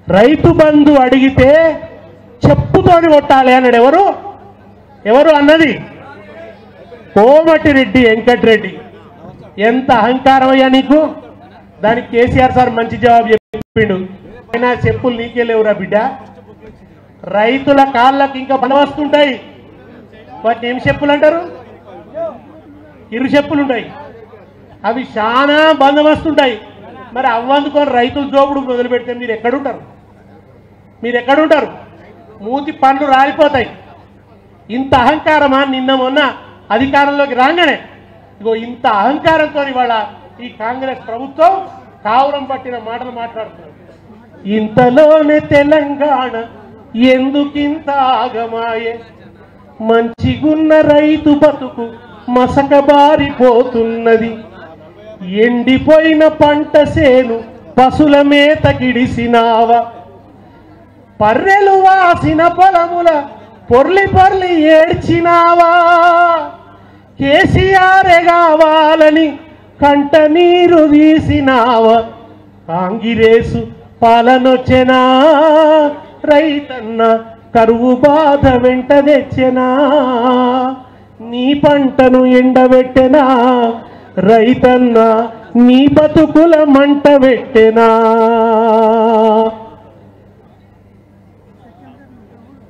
రైతు బంధు అడిగితే చెప్పుతోని కొట్టాలి అన్నాడు. ఎవరు అన్నది? కోమటిరెడ్డి వెంకటరెడ్డి. ఎంత అహంకారం అయ్యా నీకు! దానికి కేసీఆర్ సార్ మంచి జవాబు చెప్పిండు. అయినా చెప్పులు నీకే లేవురా బిడ్డ, రైతుల కాళ్ళకి ఇంకా పని వస్తుంటాయి. వాటిని ఏం చెప్పులు అంటారు? ఇరు చెప్పులు ఉంటాయి, అవి చాలా బందోబస్తుంటాయి. మరి అవ్వందుకొని రైతులు జోపుడు మొదలు పెడితే మీరు ఎక్కడుంటారు? మూతి పండ్లు రాలిపోతాయి. ఇంత అహంకారమా? నిన్న మొన్న అధికారంలోకి రాగానే ఇగో ఇంత అహంకారంతో ఇవాళ ఈ కాంగ్రెస్ ప్రభుత్వం కావురం పట్టిన మాటలు మాట్లాడుతున్నారు. ఇంతలోనే తెలంగాణ ఎందుకింత ఆగమాయే, మంచిగున్న రైతు బతుకు మసకబారిపోతున్నది, ఎండిపోయిన పంట సేను పశుల మేత గిడిసినావ, పర్రెలు వాసిన పొలముల పొర్లి పొర్లి ఏడ్చినావా, కేసీఆర్ కావాలని కంట నీరు తీసినావా, కాంగిరేసు పాలనొచ్చెనా రైతన్న కరువు బాధ వెంట తెచ్చెనా, నీ పంటను ఎండబెట్టెనా రైతన్న నీ బతుకుల మంట పెట్టెనా.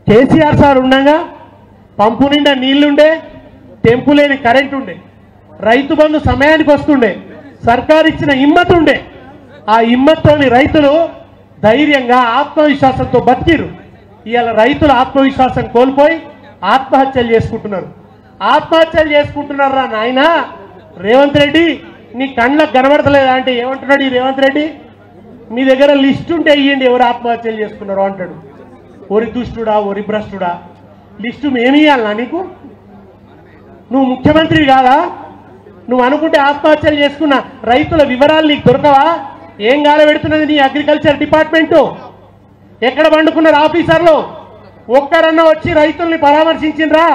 కేసీఆర్ సార్ ఉండగా పంపు నిండా నీళ్లుండే, తెంపు లేని కరెంట్ ఉండే, రైతు బంధు సమయానికి వస్తుండే, సర్కారు ఇచ్చిన ఇమ్మత్ ఉండే. ఆ ఇమ్మత్తోని రైతులు ధైర్యంగా ఆత్మవిశ్వాసంతో బతికిరు. ఇవాళ రైతులు ఆత్మవిశ్వాసం కోల్పోయి ఆత్మహత్యలు చేసుకుంటున్నారా నాయన. రేవంత్ రెడ్డి నీ కళ్ళకు కనబడతలేదా అంటే ఏమంటున్నాడు ఈ రేవంత్ రెడ్డి? మీ దగ్గర లిస్ట్ ఉంటే ఇయ్యండి ఎవరు ఆత్మహత్యలు చేసుకున్నారో అంటాడు. ఒరి దుష్టుడా, ఒరి భ్రష్టుడా, లిస్టు మేమి ఇవ్వాలనా నీకు? నువ్వు ముఖ్యమంత్రి కాదా? నువ్వు అనుకుంటే ఆత్మహత్యలు చేసుకున్న రైతుల వివరాలు నీకు దొరకవా? ఏం గాలబెడుతున్నది నీ అగ్రికల్చర్ డిపార్ట్మెంటు? ఎక్కడ పండుకున్నారు ఆఫీసర్లు? ఒక్కరన్నా వచ్చి రైతుల్ని పరామర్శించిండ్రా?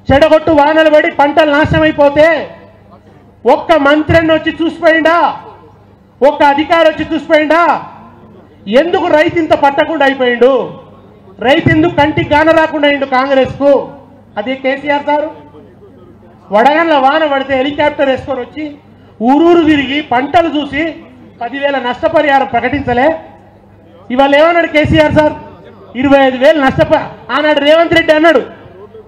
చెడగొట్టు వానలు పడి పంటలు నాశనం అయిపోతే ఒక్క మంత్రి అన్న వచ్చి చూసిపోయిందా? ఒక్క అధికారి వచ్చి చూసిపోయిందా? ఎందుకు రైతు ఇంత పట్టకుండా అయిపోయిండు? రైతు ఎందుకు కంటికి గాన రాకుండా అయిండు కాంగ్రెస్ కు? అదే కేసీఆర్ సారు వడగండ్ల వాన పడితే హెలికాప్టర్ వేసుకొని వచ్చి ఊరూరు తిరిగి పంటలు చూసి 10,000 నష్టపరిహారం ప్రకటించలే. ఇవాళ ఏమన్నాడు కేసీఆర్ సార్? 25,000 ఆనాడు రేవంత్ రెడ్డి అన్నాడు.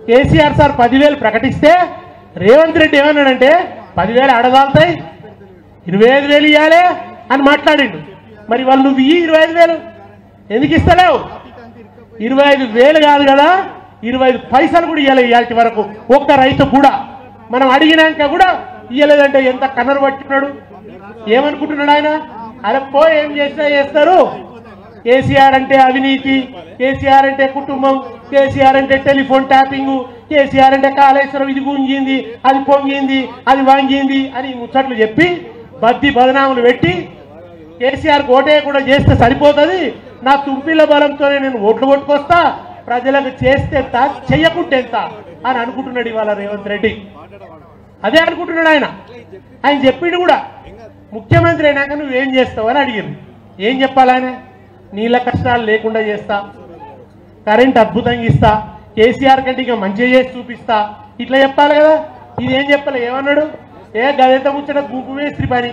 కేసీఆర్ సార్ 10,000 ప్రకటిస్తే రేవంత్ రెడ్డి ఏమన్నాడంటే 10,000 అడగాలుతాయి, 25,000 ఇవ్వాలి అని మాట్లాడిండు. మరి వాళ్ళు నువ్వు 25,000 ఎందుకు ఇస్తలేవు? 25,000 కాదు కదా, 25 పైసలు కూడా ఇవ్వలేదు ఇవాళ వరకు ఒక్క రైతు కూడా. మనం అడిగినాక కూడా ఇవ్వలేదంటే ఎంత కన్నరు పట్టుకున్నాడు. ఏమనుకుంటున్నాడు ఆయన? అరే పో, ఏం చేసినా చేస్తారు. కేసీఆర్ అంటే అవినీతి, కేసీఆర్ అంటే కుటుంబం, కేసీఆర్ అంటే టెలిఫోన్ ట్యాపింగ్, కేసీఆర్ అంటే కాళేశ్వరం ఇది గుంజింది, అది పొంగింది, అది వంగింది అని ముచ్చట్లు చెప్పి బద్ది బదనాములు పెట్టి కేసీఆర్ ఓటే కూడా చేస్తే సరిపోతుంది, నా తుంపిల బలంతోనే నేను ఓట్లు కొట్టుకొస్తా, ప్రజలకు చేస్తే ఎంత చెయ్యకుంటే ఎంత అని అనుకుంటున్నాడు ఇవాళ రేవంత్ రెడ్డి. అదే అనుకుంటున్నాడు ఆయన. ఆయన చెప్పిండు కూడా, ముఖ్యమంత్రి అయినాక నువ్వేం చేస్తావు అని అడిగింది. ఏం చెప్పాలి ఆయన? నీళ్ళ కష్టాలు లేకుండా చేస్తా, కరెంట్ అద్భుతంగా ఇస్తా, కేసీఆర్ కంటే ఇంకా మంచిగా చేసి చూపిస్తా, ఇట్లా చెప్పాలి కదా. ఇదేం చెప్పాలి? ఏమన్నాడు? గదెంత ముచ్చట గుంపు మేస్త్రి పని,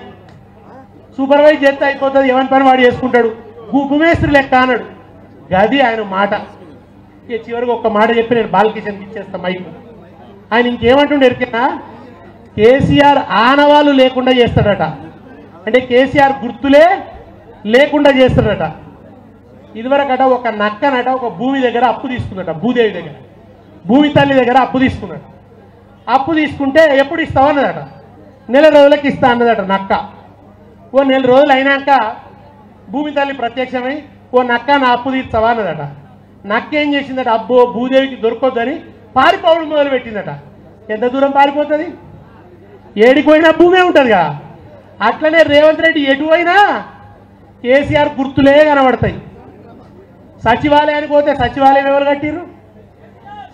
సూపర్వైజ్ చేస్తే అయిపోతుంది, ఎవరి పని వాడు చేసుకుంటాడు, గుంపు మేస్త్రి లెక్క అన్నాడు. గది ఆయన మాట. చివరికి ఒక్క మాట చెప్పి నేను బాలకిషన్కి ఇచ్చేస్తా మైకు. ఆయన ఇంకేమంటుండే ఎరికేనా? కేసీఆర్ ఆనవాళ్ళు లేకుండా చేస్తాడట, అంటే కేసీఆర్ గుర్తులే లేకుండా చేస్తాడట. ఇదివరకట ఒక నక్కనట ఒక భూమి దగ్గర అప్పు తీసుకున్నట, భూదేవి దగ్గర, భూమి తల్లి దగ్గర అప్పు తీసుకున్నాడు. అప్పు తీసుకుంటే ఎప్పుడు ఇస్తావు అన్నదట. 4 రోజులకి ఇస్తా అన్నదట నక్క. ఓ 4 రోజులు అయినాక భూమి తల్లి ప్రత్యక్షమై ఓ నక్క నా అప్పు తీర్చవా అన్నదట. నక్క ఏం చేసిందట? అబ్బో భూదేవికి దొరకొద్దని పారిపోవడం మొదలు పెట్టిందట. ఎంత దూరం పారిపోతుంది? ఏడిపోయినా భూమే ఉంటుందిగా. అట్లనే రేవంత్ రెడ్డి ఎటువైనా కేసీఆర్ గుర్తులే కనబడతాయి. సచివాలయానికి పోతే సచివాలయం ఎవరు కట్టిరు?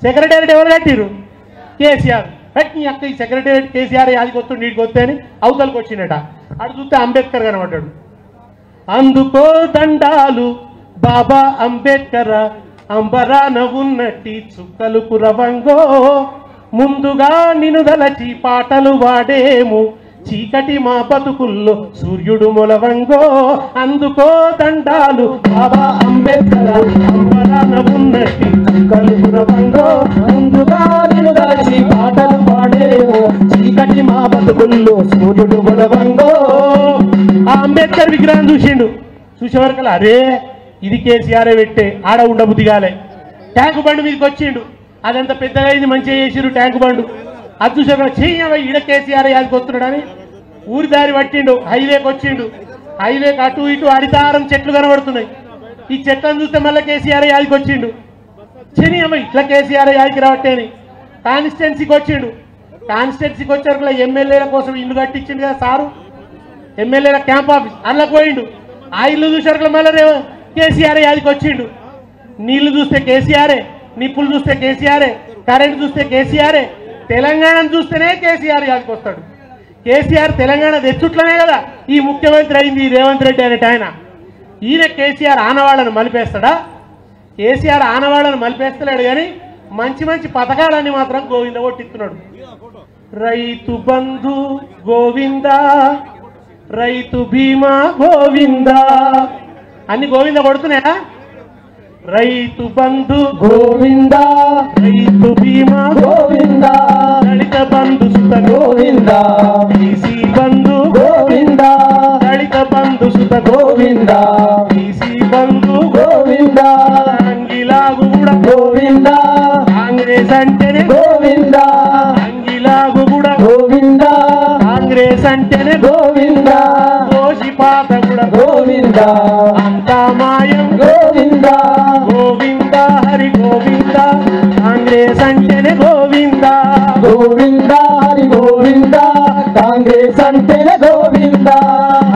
సెక్రటేరియట్ ఎవరు కట్టిరు? కేసీఆర్. నీ అక్క ఈ సెక్రటేరియట్ కేసీఆర్ యాదికి వస్తుంది, నీటికి వస్తే అని అవతలకి వచ్చిందట. అటు చూస్తే అంబేద్కర్ కనబడ్డాడు. అందుకో దండాలు బాబా అంబేద్కర్ అంబరాన ఉన్నట్టి చుక్కలు కురవంగో ముందుగా నినుదలచి పాటలు వాడేము చీకటి మా బతుకుల్లో సూర్యుడు మొలవంగో అందుకో దండాలు బాబా అంబేద్కర్ అంబరాన ఉన్నట్టి చుక్కలు కురవంగో ముందుగా నినుదలచి పాటలు వాడేము చీకటి మా బతుకుల్లో సూర్యుడు మొలవంగో ఆ అంబేద్కర్ విగ్రహం చూసేవరకల్లా అరే ఇది కేసీఆర్ పెట్టే ఆడ ఉండబుద్ధి కాలే ట్యాంకు బండు మీదకి వచ్చిండు అదంత పెద్దగా ఇది మంచిగా చేసిరు ట్యాంకు బండు అది చూసే చెయ్యవ ఈడ కేసీఆర్ యాదికి వస్తున్నాడని ఊరి దారి పట్టిండు హైవేకి వచ్చిండు హైవేకి అటు ఇటు అడితారం చెట్లు కనబడుతున్నాయి ఈ చెట్లను చూస్తే మళ్ళీ కేసీఆర్ యాదికి వచ్చిండు చెయ్యవ ఇట్లా కేసీఆర్ యాదికి రావట్టేని కాన్స్టిట్యున్సీకి వచ్చిండు కాన్స్టిట్యున్సీకి వచ్చారు ఎమ్మెల్యేల కోసం ఇల్లు కట్టించిండు కదా సారు ఎమ్మెల్యేల క్యాంప్ ఆఫీస్ అందులోకి పోయిండు ఆ ఇల్లు చూసారు మళ్ళీ కేసీఆర్ యాదికి వచ్చిండు నీళ్లు చూస్తే కేసీఆరే నిప్పులు చూస్తే కేసీఆరే కరెంట్ చూస్తే కేసీఆరే తెలంగాణను చూస్తేనే కేసీఆర్ యాదికి వస్తాడు కేసీఆర్ తెలంగాణ తెచ్చుట్లనే కదా ఈ ముఖ్యమంత్రి అయింది రేవంత్ రెడ్డి అనేట ఆయన ఈయన కేసీఆర్ ఆనవాళ్లను మలిపేస్తాడా కేసీఆర్ ఆనవాళ్లను మలిపేస్తలేడు కానీ మంచి మంచి పథకాలన్నీ మాత్రం గోవింద కొట్టిస్తున్నాడు రైతు బంధు గోవింద రైతు బీమా గోవింద అన్ని గోవింద కొడుతున్నాయా రైతు బంధు గోవింద రైతు బీమా గోవింద దళిత బంధు సుత గోవింద బీసీ బంధు గోవింద దళిత బంధు సుత గోవింద బీసీ బంధు గోవింద అంగిలాగు కూడా గోవింద కాంగ్రెస్ అంటేనే గోవింద అంగిలాగు కూడా గోవింద కాంగ్రెస్ అంటేనే గోవింద కోసిపాత కూడా గోవింద అంతా మాయం గోవింద గోవింద హరి గోవింద కాంగ్రెస్ అంటేనే గోవింద గోవింద హరి గోవింద కాంగ్రెస్ అంటేనే